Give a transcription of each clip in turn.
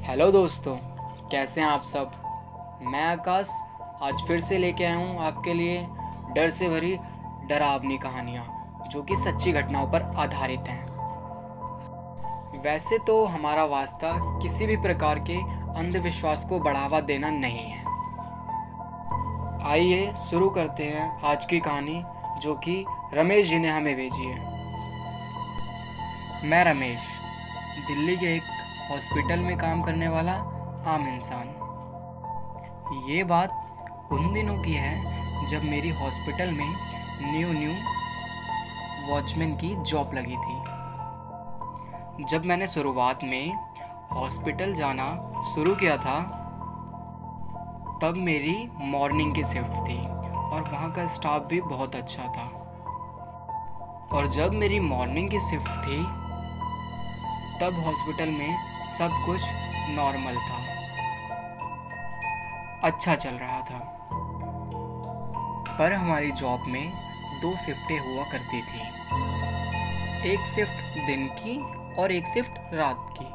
Hello दोस्तों, कैसे हैं आप सब। मैं आकाश आज फिर से लेके आया हूँ आपके लिए डर से भरी डरावनी कहानियाँ जो कि सच्ची घटनाओं पर आधारित हैं। वैसे तो हमारा वास्ता किसी भी प्रकार के अंधविश्वास को बढ़ावा देना नहीं है। आइए शुरू करते हैं आज की कहानी जो कि रमेश जी ने हमें भेजी है। मैं रमेश, दिल्ली के एक हॉस्पिटल में काम करने वाला आम इंसान। ये बात उन दिनों की है जब मेरी हॉस्पिटल में न्यू वॉचमैन की जॉब लगी थी। जब मैंने शुरुआत में हॉस्पिटल जाना शुरू किया था तब मेरी मॉर्निंग की शिफ्ट थी और वहाँ का स्टाफ भी बहुत अच्छा था। और जब मेरी मॉर्निंग की शिफ्ट थी तब हॉस्पिटल में सब कुछ नॉर्मल था, अच्छा चल रहा था। पर हमारी जॉब में 2 शिफ्टें हुआ करती थी, एक शिफ्ट दिन की और एक शिफ्ट रात की।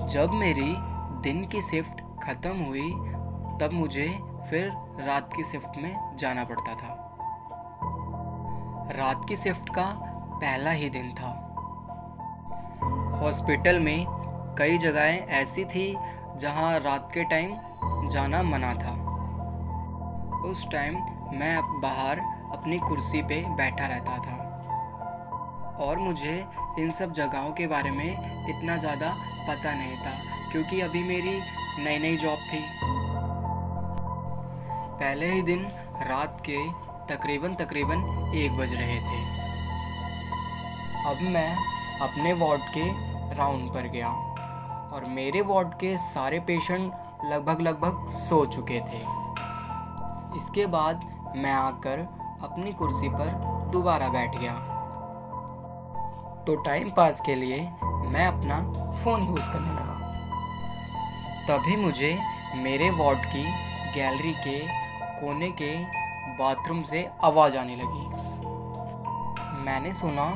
जब मेरी दिन की शिफ्ट ख़त्म हुई तब मुझे फिर रात की शिफ्ट में जाना पड़ता था। रात की शिफ्ट का पहला ही दिन था। हॉस्पिटल में कई जगहें ऐसी थी जहां रात के टाइम जाना मना था। उस टाइम मैं बाहर अपनी कुर्सी पे बैठा रहता था और मुझे इन सब जगहों के बारे में इतना ज़्यादा पता नहीं था क्योंकि अभी मेरी नई नई जॉब थी। पहले ही दिन रात के तकरीबन 1 बज रहे थे। अब मैं अपने वार्ड के राउंड पर गया और मेरे वार्ड के सारे पेशेंट लगभग सो चुके थे। इसके बाद मैं आकर अपनी कुर्सी पर दोबारा बैठ गया तो टाइम पास के लिए मैं अपना फ़ोन यूज़ करने लगा। तभी मुझे मेरे वार्ड की गैलरी के कोने के बाथरूम से आवाज़ आने लगी। मैंने सुना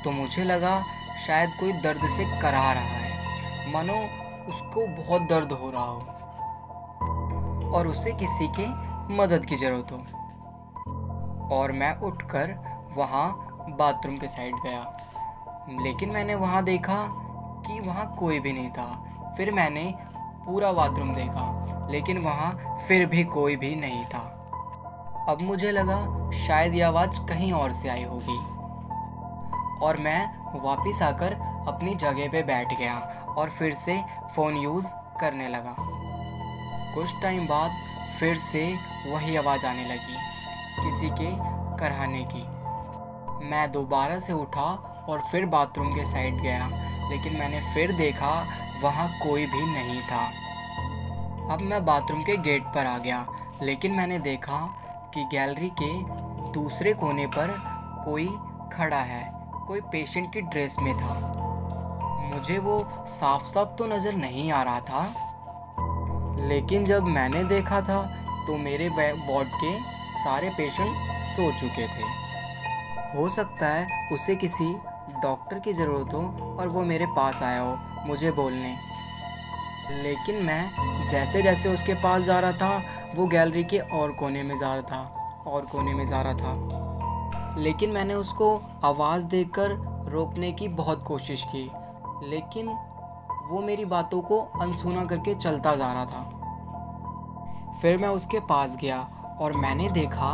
तो मुझे लगा शायद कोई दर्द से कराह रहा है, मानो उसको बहुत दर्द हो रहा हो और उसे किसी के मदद की ज़रूरत हो। और मैं उठकर वहाँ बाथरूम के साइड गया, लेकिन मैंने वहाँ देखा कि वहाँ कोई भी नहीं था। फिर मैंने पूरा बाथरूम देखा, लेकिन वहाँ फिर भी कोई भी नहीं था। अब मुझे लगा शायद ये आवाज़ कहीं और से आई होगी और मैं वापस आकर अपनी जगह पे बैठ गया और फिर से फ़ोन यूज़ करने लगा। कुछ टाइम बाद फिर से वही आवाज़ आने लगी, किसी के कराहने की। मैं दोबारा से उठा और फिर बाथरूम के साइड गया, लेकिन मैंने फिर देखा वहाँ कोई भी नहीं था। अब मैं बाथरूम के गेट पर आ गया, लेकिन मैंने देखा कि गैलरी के दूसरे कोने पर कोई खड़ा है, कोई पेशेंट की ड्रेस में था। मुझे वो साफ साफ तो नज़र नहीं आ रहा था, लेकिन जब मैंने देखा था तो मेरे वार्ड के सारे पेशेंट सो चुके थे। हो सकता है उसे किसी डॉक्टर की ज़रूरत हो और वो मेरे पास आया हो मुझे बोलने। लेकिन मैं जैसे जैसे उसके पास जा रहा था वो गैलरी के और कोने में जा रहा था। लेकिन मैंने उसको आवाज़ देकर रोकने की बहुत कोशिश की, लेकिन वो मेरी बातों को अनसुना करके चलता जा रहा था। फिर मैं उसके पास गया और मैंने देखा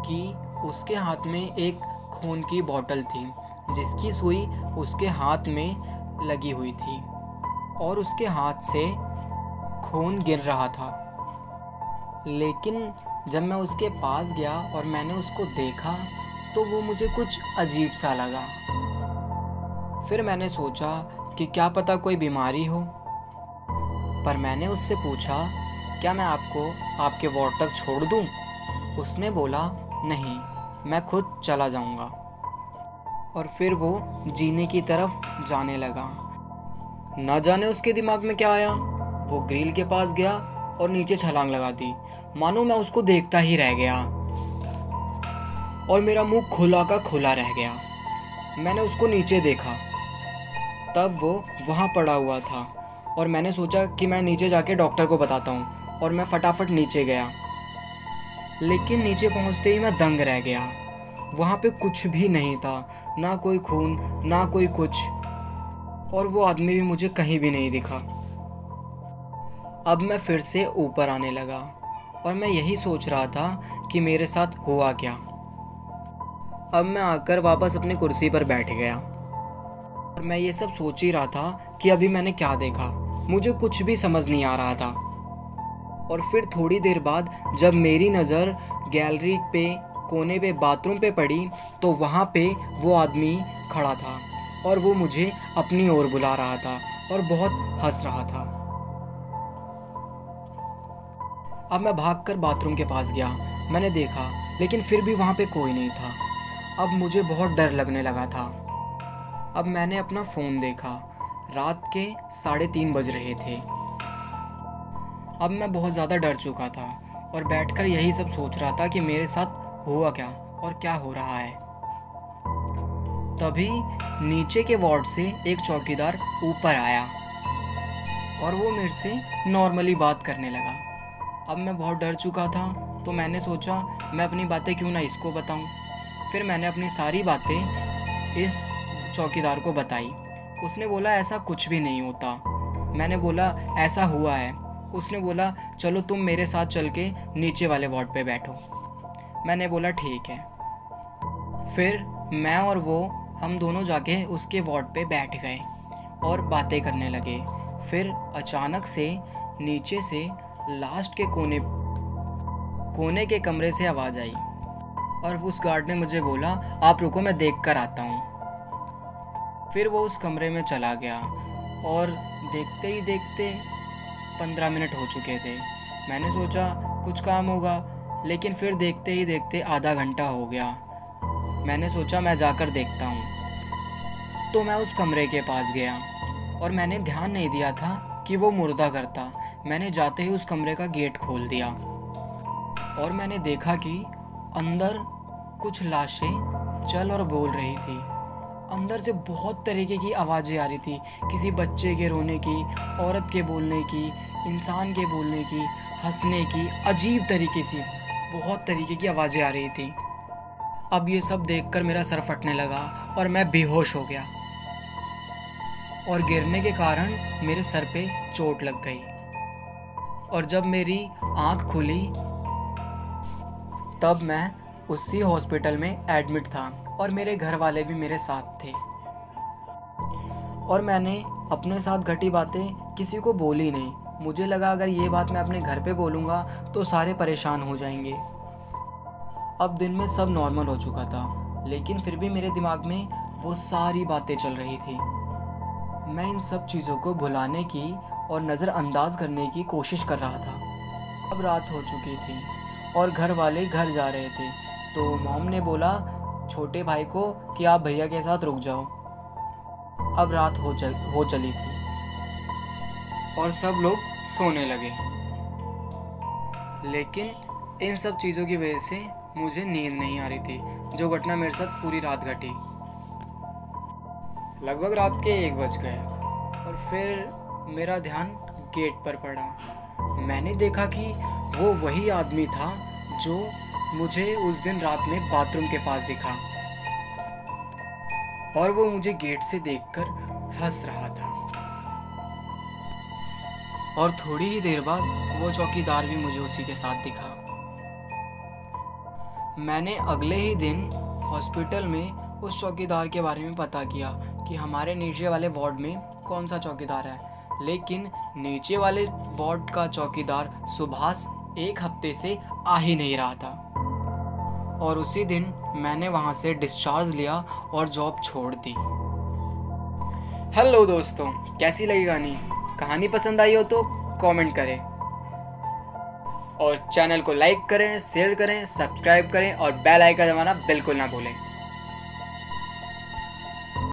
कि उसके हाथ में एक खून की बोतल थी जिसकी सुई उसके हाथ में लगी हुई थी और उसके हाथ से खून गिर रहा था। लेकिन जब मैं उसके पास गया और मैंने उसको देखा तो वो मुझे कुछ अजीब सा लगा। फिर मैंने सोचा कि क्या पता कोई बीमारी हो, पर मैंने उससे पूछा क्या मैं आपको आपके वार्ड तक छोड़ दूं? उसने बोला नहीं, मैं खुद चला जाऊंगा। और फिर वो जीने की तरफ जाने लगा। ना जाने उसके दिमाग में क्या आया, वो ग्रिल के पास गया और नीचे छलांग लगा दी, मानो मैं उसको देखता ही रह गया और मेरा मुंह खुला का खुला रह गया। मैंने उसको नीचे देखा, तब वो वहाँ पड़ा हुआ था और मैंने सोचा कि मैं नीचे जाके डॉक्टर को बताता हूँ, और मैं फटाफट नीचे गया। लेकिन नीचे पहुँचते ही मैं दंग रह गया। वहाँ पे कुछ भी नहीं था, ना कोई खून ना कोई कुछ, और वो आदमी भी मुझे कहीं भी नहीं दिखा। अब मैं फिर से ऊपर आने लगा और मैं यही सोच रहा था कि मेरे साथ हुआ क्या। अब मैं आकर वापस अपनी कुर्सी पर बैठ गया और मैं ये सब सोच ही रहा था कि अभी मैंने क्या देखा। मुझे कुछ भी समझ नहीं आ रहा था। और फिर थोड़ी देर बाद जब मेरी नज़र गैलरी पे कोने पे बाथरूम पे पड़ी तो वहाँ पे वो आदमी खड़ा था और वो मुझे अपनी ओर बुला रहा था और बहुत हंस रहा था। अब मैं भागकर बाथरूम के पास गया। मैंने देखा, लेकिन फिर भी वहाँ पे कोई नहीं था। अब मुझे बहुत डर लगने लगा था। अब मैंने अपना फ़ोन देखा। रात के 3:30 बज रहे थे। अब मैं बहुत ज़्यादा डर चुका था और बैठकर यही सब सोच रहा था कि मेरे साथ हुआ क्या और क्या हो रहा है। तभी नीचे के वार्ड से एक चौकीदार ऊपर आया और वो मेरे से नॉर्मली बात करने लगा। अब मैं बहुत डर चुका था तो मैंने सोचा मैं अपनी बातें क्यों ना इसको बताऊं। फिर मैंने अपनी सारी बातें इस चौकीदार को बताई। उसने बोला ऐसा कुछ भी नहीं होता। मैंने बोला ऐसा हुआ है। उसने बोला चलो तुम मेरे साथ चल के नीचे वाले वार्ड पे बैठो। मैंने बोला ठीक है। फिर मैं और वो हम दोनों जाके उसके वार्ड पे बैठ गए और बातें करने लगे। फिर अचानक से नीचे से लास्ट के कोने के कमरे से आवाज़ आई और उस गार्ड ने मुझे बोला आप रुको, मैं देख कर आता हूँ। फिर वो उस कमरे में चला गया और देखते ही देखते 15 मिनट हो चुके थे। मैंने सोचा कुछ काम होगा, लेकिन फिर देखते ही देखते आधा घंटा हो गया। मैंने सोचा मैं जाकर देखता हूँ। तो मैं उस कमरे के पास गया और मैंने ध्यान नहीं दिया था कि वो मुर्दा करता। मैंने जाते ही उस कमरे का गेट खोल दिया और मैंने देखा कि अंदर कुछ लाशें चल और बोल रही थी। अंदर से बहुत तरीके की आवाज़ें आ रही थी, किसी बच्चे के रोने की, औरत के बोलने की, इंसान के बोलने की, हंसने की, अजीब तरीके से बहुत तरीके की आवाज़ें आ रही थी। अब ये सब देखकर मेरा सर फटने लगा और मैं बेहोश हो गया और गिरने के कारण मेरे सर पे चोट लग गई। और जब मेरी आँख खुली तब मैं उसी हॉस्पिटल में एडमिट था और मेरे घर वाले भी मेरे साथ थे। और मैंने अपने साथ घटी बातें किसी को बोली नहीं। मुझे लगा अगर ये बात मैं अपने घर पे बोलूँगा तो सारे परेशान हो जाएंगे। अब दिन में सब नॉर्मल हो चुका था, लेकिन फिर भी मेरे दिमाग में वो सारी बातें चल रही थी। मैं इन सब चीज़ों को भुलाने की और नज़रअंदाज करने की कोशिश कर रहा था। अब रात हो चुकी थी और घर वाले घर जा रहे थे, तो मॉम ने बोला छोटे भाई को कि आप भैया के साथ रुक जाओ। अब रात हो चली थी और सब लोग सोने लगे, लेकिन इन सब चीज़ों की वजह से मुझे नींद नहीं आ रही थी। जो घटना मेरे साथ पूरी रात घटी। लगभग रात के 1 बज गए और फिर मेरा ध्यान गेट पर पड़ा। मैंने देखा कि वो वही आदमी था जो मुझे उस दिन रात में बाथरूम के पास दिखा और वो मुझे गेट से देखकर हंस रहा था। और थोड़ी ही देर बाद वो चौकीदार भी मुझे उसी के साथ दिखा। मैंने अगले ही दिन हॉस्पिटल में उस चौकीदार के बारे में पता किया कि हमारे नीचे वाले वार्ड में कौन सा चौकीदार है, लेकिन नीचे वाले वार्ड का चौकीदार सुभाष 1 हफ्ते से आ ही नहीं रहा था। और उसी दिन मैंने वहाँ से डिस्चार्ज लिया और जॉब छोड़ दी। हेलो दोस्तों, कैसी लगी कहानी पसंद आई हो तो कमेंट करें और चैनल को लाइक करें, शेयर करें, सब्सक्राइब करें और बेल आइकन दबाना बिल्कुल ना भूलें।